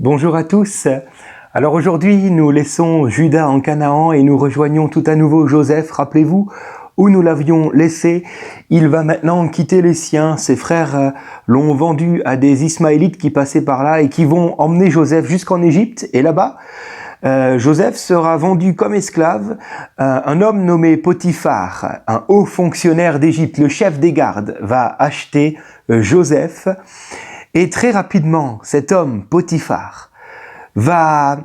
Bonjour à tous. Alors aujourd'hui, nous laissons Juda en Canaan et nous rejoignons tout à nouveau Joseph. Rappelez-vous où nous l'avions laissé. Il va maintenant quitter les siens. Ses frères l'ont vendu à des Ismaélites qui passaient par là et qui vont emmener Joseph jusqu'en Égypte. Et là-bas, Joseph sera vendu comme esclave. Un homme nommé Potiphar, un haut fonctionnaire d'Égypte, le chef des gardes, va acheter Joseph. Et très rapidement, cet homme, Potiphar, va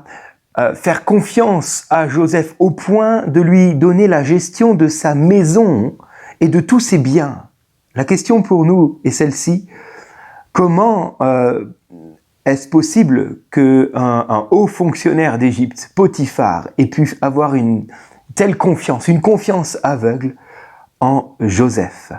faire confiance à Joseph au point de lui donner la gestion de sa maison et de tous ses biens. La question pour nous est celle-ci. Comment est-ce possible qu'un haut fonctionnaire d'Égypte, Potiphar, ait pu avoir une telle confiance, une confiance aveugle en Joseph ?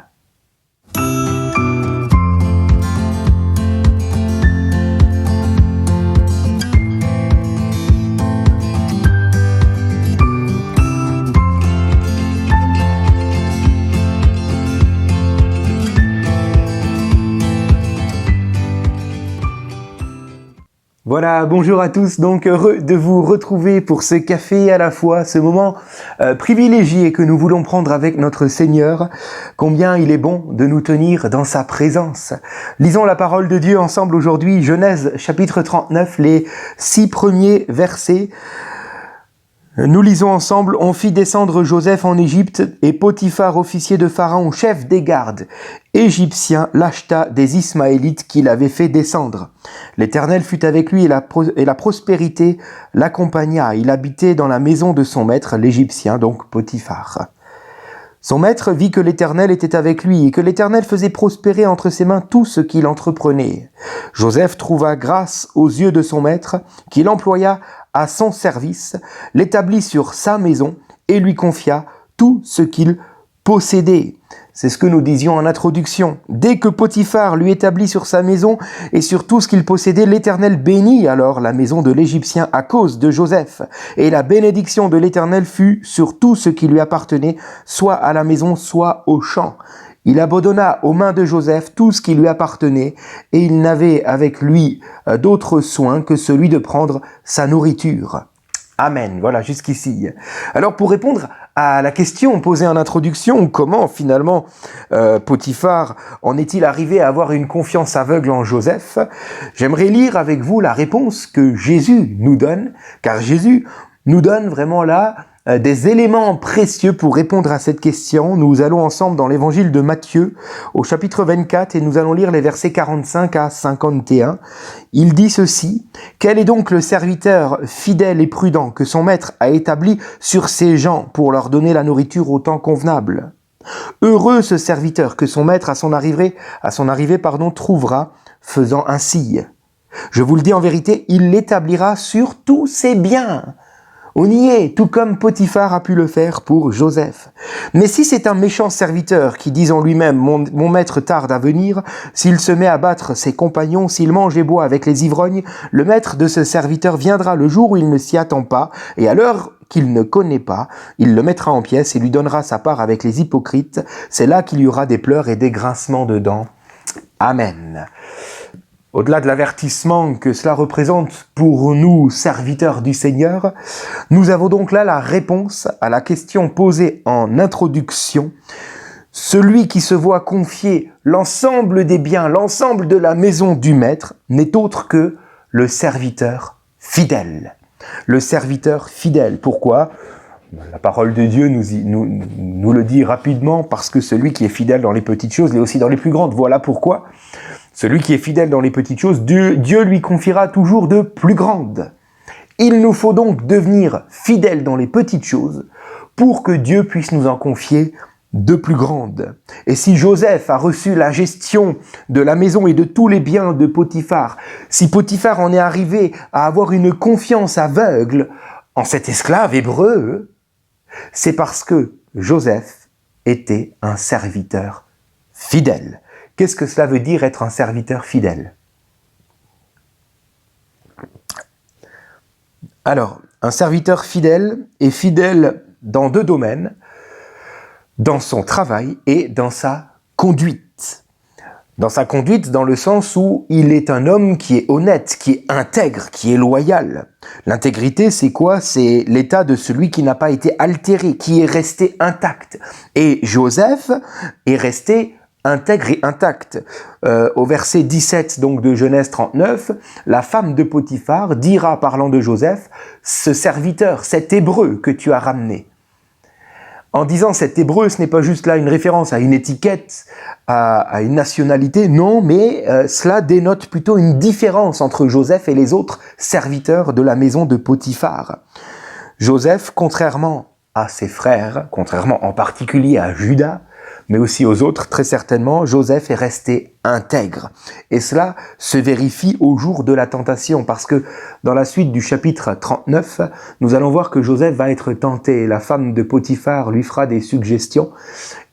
Voilà, bonjour à tous, donc heureux de vous retrouver pour ce café à la fois, ce moment privilégié que nous voulons prendre avec notre Seigneur. Combien il est bon de nous tenir dans sa présence. Lisons la parole de Dieu ensemble aujourd'hui, Genèse chapitre 39, les 6 premiers versets. Nous lisons ensemble, on fit descendre Joseph en Égypte et Potiphar, officier de Pharaon, chef des gardes égyptiens, l'acheta des Ismaélites qu'il avait fait descendre. L'Éternel fut avec lui et la prospérité l'accompagna. Il habitait dans la maison de son maître, l'Égyptien, donc Potiphar. Son maître vit que l'Éternel était avec lui et que l'Éternel faisait prospérer entre ses mains tout ce qu'il entreprenait. Joseph trouva grâce aux yeux de son maître, qu'il employa à son service, l'établit sur sa maison et lui confia tout ce qu'il possédait. C'est ce que nous disions en introduction. Dès que Potiphar lui établit sur sa maison et sur tout ce qu'il possédait, l'Éternel bénit alors la maison de l'Égyptien à cause de Joseph. Et la bénédiction de l'Éternel fut sur tout ce qui lui appartenait, soit à la maison, soit au champ. Il abandonna aux mains de Joseph tout ce qui lui appartenait, et il n'avait avec lui d'autre soin que celui de prendre sa nourriture. Amen. Voilà, jusqu'ici. Alors, pour répondre à la question posée en introduction, comment finalement Potiphar en est-il arrivé à avoir une confiance aveugle en Joseph? J'aimerais lire avec vous la réponse que Jésus nous donne, car Jésus nous donne vraiment là des éléments précieux pour répondre à cette question. Nous allons ensemble dans l'évangile de Matthieu au chapitre 24 et nous allons lire les versets 45 à 51. Il dit ceci: « Quel est donc le serviteur fidèle et prudent que son maître a établi sur ses gens pour leur donner la nourriture au temps convenable ? Heureux ce serviteur que son maître à son arrivée, trouvera faisant ainsi. Je vous le dis en vérité, il l'établira sur tous ses biens. » On y est, tout comme Potiphar a pu le faire pour Joseph. Mais si c'est un méchant serviteur qui dit en lui-même « Mon maître tarde à venir », s'il se met à battre ses compagnons, s'il mange et boit avec les ivrognes, le maître de ce serviteur viendra le jour où il ne s'y attend pas, et à l'heure qu'il ne connaît pas, il le mettra en pièces et lui donnera sa part avec les hypocrites. C'est là qu'il y aura des pleurs et des grincements de dents. Amen. Au-delà de l'avertissement que cela représente pour nous, serviteurs du Seigneur, nous avons donc là la réponse à la question posée en introduction. Celui qui se voit confier l'ensemble des biens, l'ensemble de la maison du Maître, n'est autre que le serviteur fidèle. Le serviteur fidèle. Pourquoi ? La parole de Dieu nous le dit rapidement, parce que celui qui est fidèle dans les petites choses l'est aussi dans les plus grandes. Voilà pourquoi. Celui qui est fidèle dans les petites choses, Dieu lui confiera toujours de plus grandes. Il nous faut donc devenir fidèles dans les petites choses pour que Dieu puisse nous en confier de plus grandes. Et si Joseph a reçu la gestion de la maison et de tous les biens de Potiphar, si Potiphar en est arrivé à avoir une confiance aveugle en cet esclave hébreu, c'est parce que Joseph était un serviteur fidèle. Qu'est-ce que cela veut dire être un serviteur fidèle ? Alors, un serviteur fidèle est fidèle dans 2 domaines, dans son travail et dans sa conduite. Dans sa conduite, dans le sens où il est un homme qui est honnête, qui est intègre, qui est loyal. L'intégrité, c'est quoi? C'est l'état de celui qui n'a pas été altéré, qui est resté intact. Et Joseph est resté intègre et intact. Au verset 17 donc de Genèse 39, la femme de Potiphar dira, parlant de Joseph, ce serviteur, cet Hébreu que tu as ramené. En disant cet Hébreu, ce n'est pas juste là une référence à une étiquette, à une nationalité, non, mais cela dénote plutôt une différence entre Joseph et les autres serviteurs de la maison de Potiphar. Joseph, contrairement à ses frères, contrairement en particulier à Judas, mais aussi aux autres, très certainement, Joseph est resté intègre. Et cela se vérifie au jour de la tentation, parce que dans la suite du chapitre 39, nous allons voir que Joseph va être tenté. La femme de Potiphar lui fera des suggestions,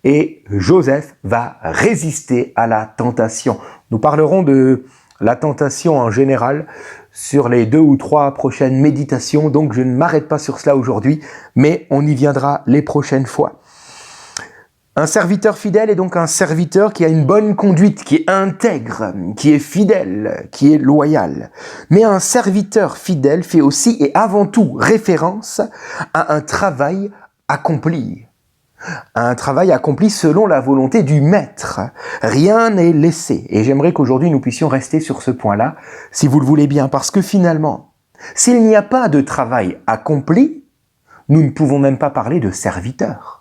et Joseph va résister à la tentation. Nous parlerons de la tentation en général sur les 2 ou 3 prochaines méditations, donc je ne m'arrête pas sur cela aujourd'hui, mais on y viendra les prochaines fois. Un serviteur fidèle est donc un serviteur qui a une bonne conduite, qui est intègre, qui est fidèle, qui est loyal. Mais un serviteur fidèle fait aussi et avant tout référence à un travail accompli. Un travail accompli selon la volonté du maître. Rien n'est laissé. Et j'aimerais qu'aujourd'hui nous puissions rester sur ce point-là, si vous le voulez bien, parce que finalement, s'il n'y a pas de travail accompli, nous ne pouvons même pas parler de serviteur.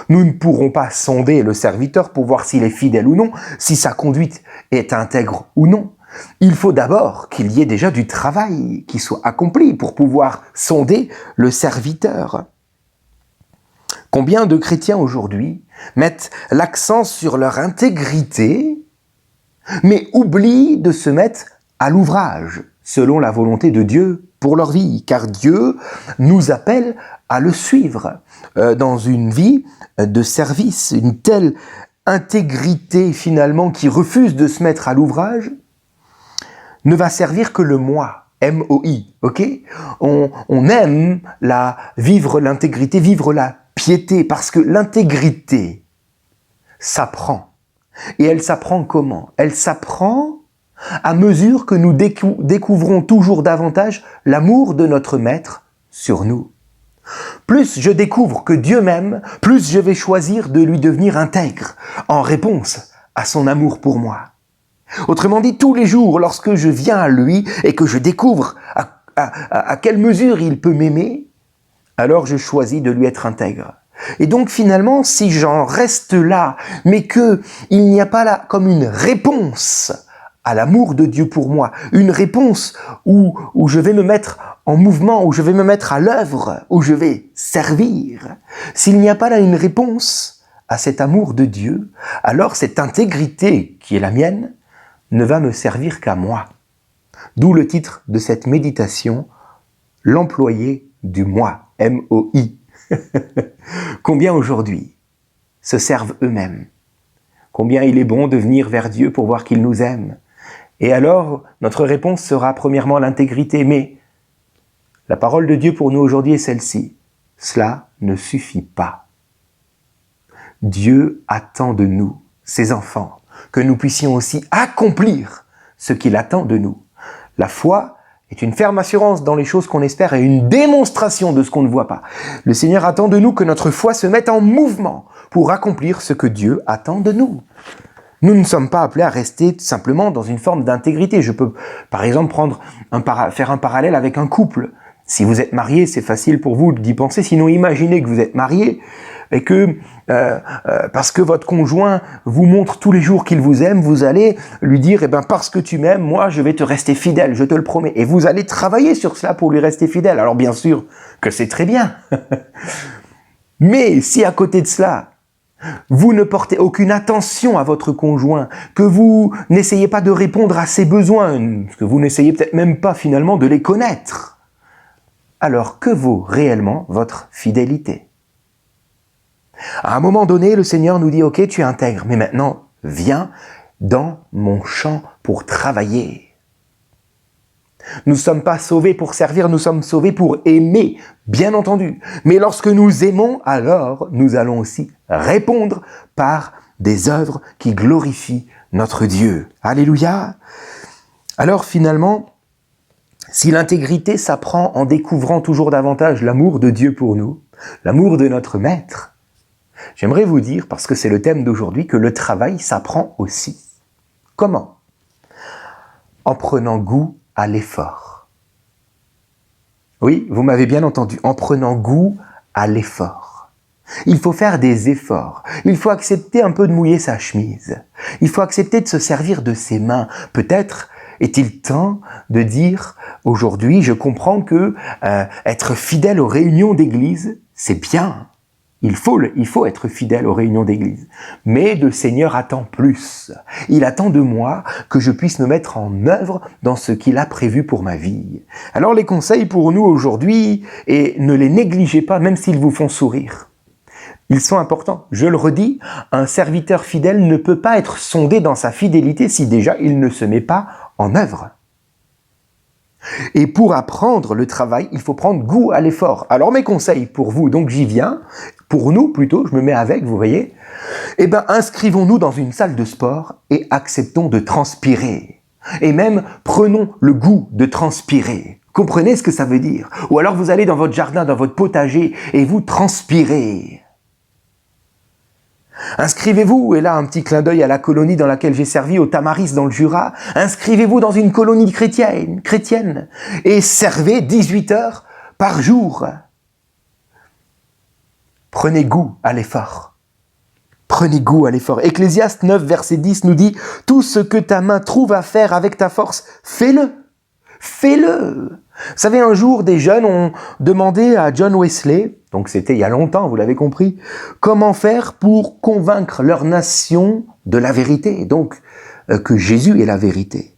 Nous ne pourrons pas sonder le serviteur pour voir s'il est fidèle ou non, si sa conduite est intègre ou non. Il faut d'abord qu'il y ait déjà du travail qui soit accompli pour pouvoir sonder le serviteur. Combien de chrétiens aujourd'hui mettent l'accent sur leur intégrité, mais oublient de se mettre à l'ouvrage, selon la volonté de Dieu pour leur vie, car Dieu nous appelle à le suivre dans une vie de service, une telle intégrité finalement qui refuse de se mettre à l'ouvrage ne va servir que le moi, M-O-I, ok? On aime vivre l'intégrité, vivre la piété, parce que l'intégrité s'apprend. Et elle s'apprend comment? Elle s'apprend à mesure que nous découvrons toujours davantage l'amour de notre Maître sur nous. Plus je découvre que Dieu m'aime, plus je vais choisir de lui devenir intègre, en réponse à son amour pour moi. Autrement dit, tous les jours, lorsque je viens à lui et que je découvre à quelle mesure il peut m'aimer, alors je choisis de lui être intègre. Et donc finalement, si j'en reste là, mais qu'il n'y a pas là comme une réponse à l'amour de Dieu pour moi, une réponse où je vais me mettre en mouvement, où je vais me mettre à l'œuvre, où je vais servir. S'il n'y a pas là une réponse à cet amour de Dieu, alors cette intégrité qui est la mienne ne va me servir qu'à moi. D'où le titre de cette méditation, l'employé du moi, M-O-I. Combien aujourd'hui se servent eux-mêmes? Combien il est bon de venir vers Dieu pour voir qu'il nous aime? Et alors, notre réponse sera premièrement l'intégrité, mais la parole de Dieu pour nous aujourd'hui est celle-ci. Cela ne suffit pas. Dieu attend de nous, ses enfants, que nous puissions aussi accomplir ce qu'il attend de nous. La foi est une ferme assurance dans les choses qu'on espère et une démonstration de ce qu'on ne voit pas. Le Seigneur attend de nous que notre foi se mette en mouvement pour accomplir ce que Dieu attend de nous. Nous ne sommes pas appelés à rester simplement dans une forme d'intégrité. Je peux, par exemple, faire un parallèle avec un couple. Si vous êtes marié, c'est facile pour vous d'y penser. Sinon, imaginez que vous êtes marié et que, parce que votre conjoint vous montre tous les jours qu'il vous aime, vous allez lui dire, parce que tu m'aimes, moi, je vais te rester fidèle, je te le promets. Et vous allez travailler sur cela pour lui rester fidèle. Alors, bien sûr que c'est très bien. Mais si à côté de cela, vous ne portez aucune attention à votre conjoint, que vous n'essayez pas de répondre à ses besoins, que vous n'essayez peut-être même pas finalement de les connaître, alors que vaut réellement votre fidélité? À un moment donné, le Seigneur nous dit « Ok, tu es intègre, mais maintenant, viens dans mon champ pour travailler. » Nous ne sommes pas sauvés pour servir, nous sommes sauvés pour aimer, bien entendu. Mais lorsque nous aimons, alors nous allons aussi répondre par des œuvres qui glorifient notre Dieu. Alléluia. Alors finalement, si l'intégrité s'apprend en découvrant toujours davantage l'amour de Dieu pour nous, l'amour de notre Maître, j'aimerais vous dire, parce que c'est le thème d'aujourd'hui, que le travail s'apprend aussi. Comment? En prenant goût à l'effort. Oui, vous m'avez bien entendu, en prenant goût à l'effort. Il faut faire des efforts. Il faut accepter un peu de mouiller sa chemise. Il faut accepter de se servir de ses mains. Peut-être est-il temps de dire aujourd'hui, je comprends que être fidèle aux réunions d'église, c'est bien. Il faut être fidèle aux réunions d'église. Mais le Seigneur attend plus. Il attend de moi que je puisse me mettre en œuvre dans ce qu'il a prévu pour ma vie. Alors les conseils pour nous aujourd'hui, et ne les négligez pas même s'ils vous font sourire. Ils sont importants. Je le redis, un serviteur fidèle ne peut pas être sondé dans sa fidélité si déjà il ne se met pas en œuvre. Et pour apprendre le travail, il faut prendre goût à l'effort. Alors mes conseils pour vous, donc j'y viens, pour nous plutôt, je me mets avec, vous voyez, eh bien inscrivons-nous dans une salle de sport et acceptons de transpirer. Et même prenons le goût de transpirer. Comprenez ce que ça veut dire? Ou alors vous allez dans votre jardin, dans votre potager et vous transpirez. Inscrivez-vous, et là un petit clin d'œil à la colonie dans laquelle j'ai servi au Tamaris dans le Jura, inscrivez-vous dans une colonie chrétienne et servez 18 heures par jour. Prenez goût à l'effort. Prenez goût à l'effort. Ecclésiaste 9, verset 10 nous dit « Tout ce que ta main trouve à faire avec ta force, fais-le. Fais-le. » Vous savez, un jour, des jeunes ont demandé à John Wesley, donc c'était il y a longtemps, vous l'avez compris, comment faire pour convaincre leur nation de la vérité, donc que Jésus est la vérité.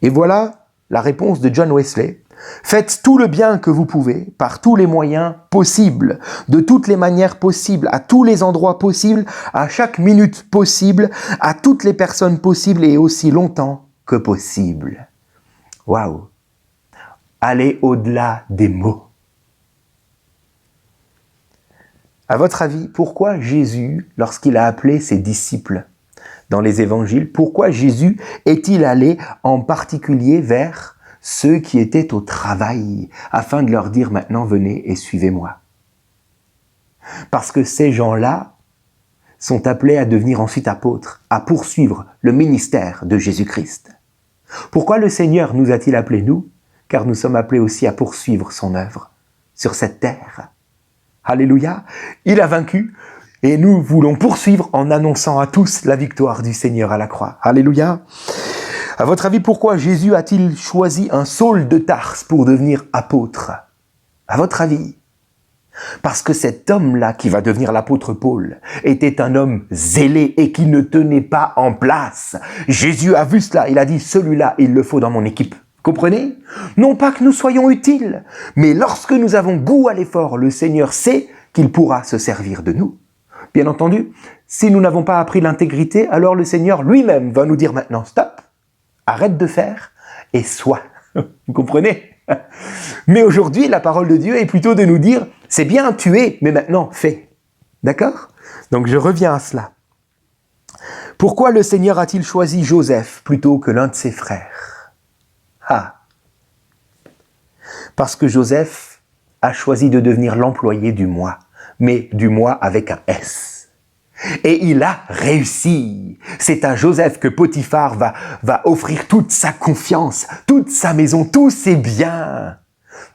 Et voilà la réponse de John Wesley. Faites tout le bien que vous pouvez, par tous les moyens possibles, de toutes les manières possibles, à tous les endroits possibles, à chaque minute possible, à toutes les personnes possibles et aussi longtemps que possible. Waouh! Allez au-delà des mots. À votre avis, pourquoi Jésus, lorsqu'il a appelé ses disciples dans les évangiles, pourquoi Jésus est-il allé en particulier vers ceux qui étaient au travail, afin de leur dire maintenant venez et suivez-moi? Parce que ces gens-là sont appelés à devenir ensuite apôtres, à poursuivre le ministère de Jésus-Christ. Pourquoi le Seigneur nous a-t-il appelés, nous? Car nous sommes appelés aussi à poursuivre son œuvre sur cette terre. Alléluia, il a vaincu et nous voulons poursuivre en annonçant à tous la victoire du Seigneur à la croix. Alléluia. À votre avis, pourquoi Jésus a-t-il choisi un Saul de Tarse pour devenir apôtre? À votre avis? Parce que cet homme-là, qui va devenir l'apôtre Paul, était un homme zélé et qui ne tenait pas en place. Jésus a vu cela, il a dit, celui-là, il le faut dans mon équipe. Comprenez? Non pas que nous soyons utiles, mais lorsque nous avons goût à l'effort, le Seigneur sait qu'il pourra se servir de nous. Bien entendu, si nous n'avons pas appris l'intégrité, alors le Seigneur lui-même va nous dire maintenant, stop, arrête de faire et sois. Vous comprenez? Mais aujourd'hui, la parole de Dieu est plutôt de nous dire, c'est bien, tu es, mais maintenant, fais. D'accord? Donc je reviens à cela. Pourquoi le Seigneur a-t-il choisi Joseph plutôt que l'un de ses frères? Parce que Joseph a choisi de devenir l'employé du mois, mais du mois avec un S. Et il a réussi. C'est à Joseph que Potiphar va offrir toute sa confiance, toute sa maison, tous ses biens.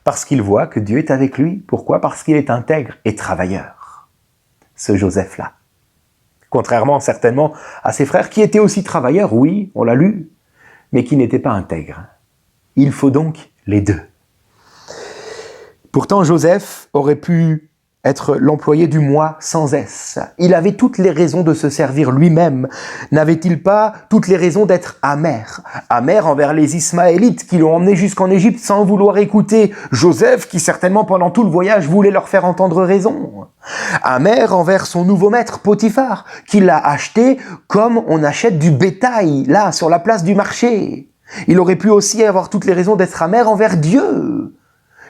Parce qu'il voit que Dieu est avec lui. Pourquoi? Parce qu'il est intègre et travailleur. Ce Joseph-là. Contrairement certainement à ses frères qui étaient aussi travailleurs, oui, on l'a lu, mais qui n'étaient pas intègres. Il faut donc les deux. Pourtant, Joseph aurait pu être l'employé du mois sans S. Il avait toutes les raisons de se servir lui-même. N'avait-il pas toutes les raisons d'être amer? Amer envers les Ismaélites qui l'ont emmené jusqu'en Égypte sans vouloir écouter Joseph qui certainement pendant tout le voyage voulait leur faire entendre raison. Amer envers son nouveau maître Potiphar qui l'a acheté comme on achète du bétail, là, sur la place du marché. Il aurait pu aussi avoir toutes les raisons d'être amer envers Dieu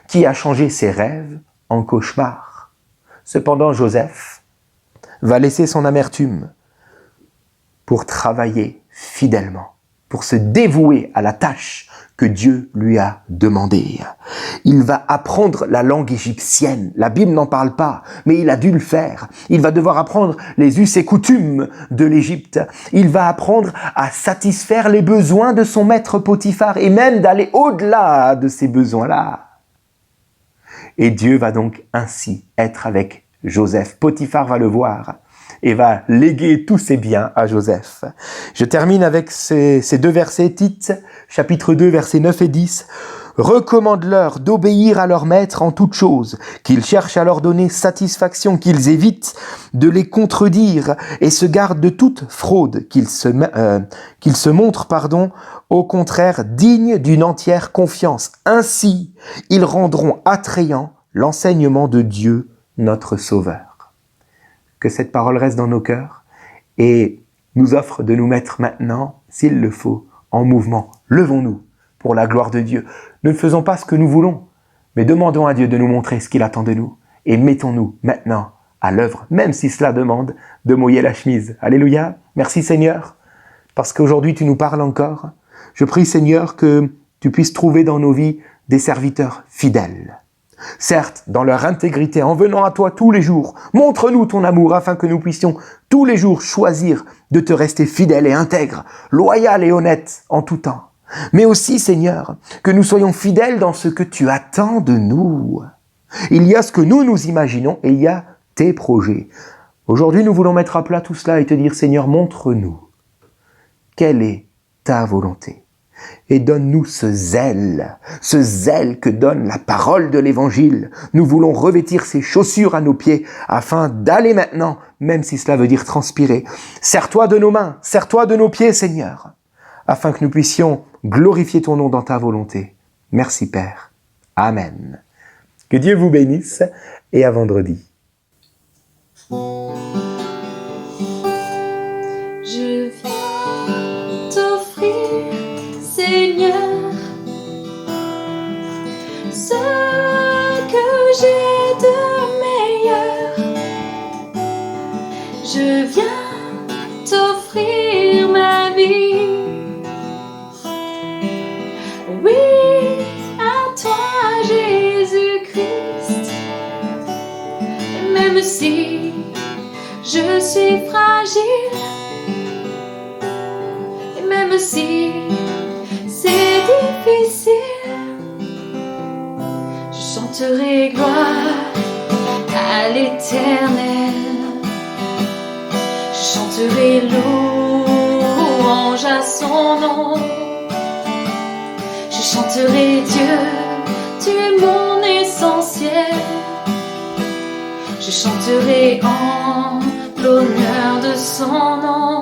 qui a changé ses rêves en cauchemars. Cependant, Joseph va laisser son amertume pour travailler fidèlement, pour se dévouer à la tâche que Dieu lui a demandé. Il va apprendre la langue égyptienne. La Bible n'en parle pas, mais il a dû le faire. Il va devoir apprendre les us et coutumes de l'Égypte. Il va apprendre à satisfaire les besoins de son maître Potiphar et même d'aller au-delà de ces besoins-là. Et Dieu va donc ainsi être avec Joseph. Potiphar va le voir et va léguer tous ses biens à Joseph. Je termine avec ces deux versets, Tite, chapitre 2, versets 9 et 10. « Recommande-leur d'obéir à leur maître en toutes choses, qu'ils cherchent à leur donner satisfaction, qu'ils évitent de les contredire et se gardent de toute fraude, qu'ils se montrent, au contraire, dignes d'une entière confiance. Ainsi, ils rendront attrayant l'enseignement de Dieu, notre Sauveur. » Que cette parole reste dans nos cœurs et nous offre de nous mettre maintenant, s'il le faut, en mouvement. Levons-nous pour la gloire de Dieu. Ne faisons pas ce que nous voulons, mais demandons à Dieu de nous montrer ce qu'il attend de nous et mettons-nous maintenant à l'œuvre, même si cela demande de mouiller la chemise. Alléluia. Merci Seigneur, parce qu'aujourd'hui tu nous parles encore. Je prie Seigneur que tu puisses trouver dans nos vies des serviteurs fidèles. Certes, dans leur intégrité, en venant à toi tous les jours, montre-nous ton amour afin que nous puissions tous les jours choisir de te rester fidèle et intègre, loyal et honnête en tout temps. Mais aussi, Seigneur, que nous soyons fidèles dans ce que tu attends de nous. Il y a ce que nous imaginons et il y a tes projets. Aujourd'hui, nous voulons mettre à plat tout cela et te dire, Seigneur, montre-nous quelle est ta volonté. Et donne-nous ce zèle que donne la parole de l'Évangile. Nous voulons revêtir ces chaussures à nos pieds afin d'aller maintenant, même si cela veut dire transpirer. Serre-toi de nos mains, serre-toi de nos pieds, Seigneur, afin que nous puissions glorifier ton nom dans ta volonté. Merci, Père. Amen. Que Dieu vous bénisse et à vendredi. Je viens t'offrir, Seigneur, ce que j'ai de meilleur. Je viens t'offrir ma vie. Oui, à toi, Jésus-Christ. Et même si je suis fragile, et même si c'est difficile, je chanterai gloire à l'Éternel. Je chanterai louange à son nom. Je chanterai Dieu, tu es mon essentiel. Je chanterai en l'honneur de son nom.